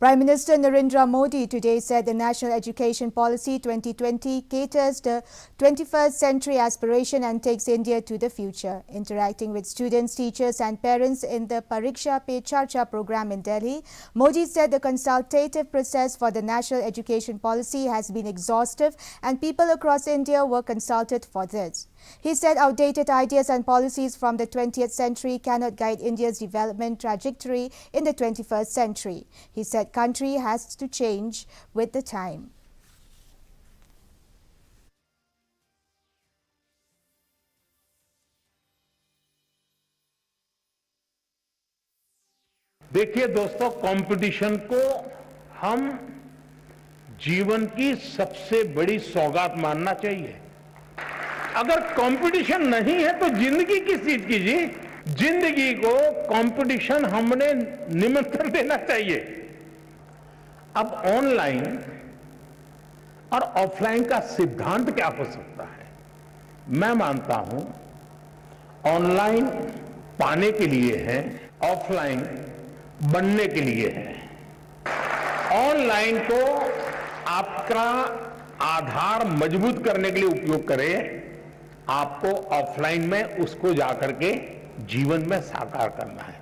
Prime Minister Narendra Modi today said the National Education Policy 2020 caters the 21st century aspiration and takes India to the future. Interacting with students, teachers and parents in the Pariksha Charcha program in Delhi, Modi said the consultative process for the National Education Policy has been exhaustive and people across India were consulted for this. He said outdated ideas and policies from the 20th century cannot guide India's development trajectory in the 21st century. He said country has to change with the time. देखिए दोस्तों, competition को हम जीवन की सबसे बड़ी सौगात मानना चाहिए। अगर कंपटीशन नहीं है तो जिंदगी किस चीज की जी? जिंदगी को कंपटीशन हमने निमंत्रण देना चाहिए। अब ऑनलाइन और ऑफलाइन का सिद्धांत क्या हो सकता है? मैं मानता हूं ऑनलाइन पाने के लिए है, ऑफलाइन बनने के लिए है। ऑनलाइन को आपका आधार मजबूत करने के लिए उपयोग करें, आपको ऑफलाइन में उसको जाकर के जीवन में साकार करना है।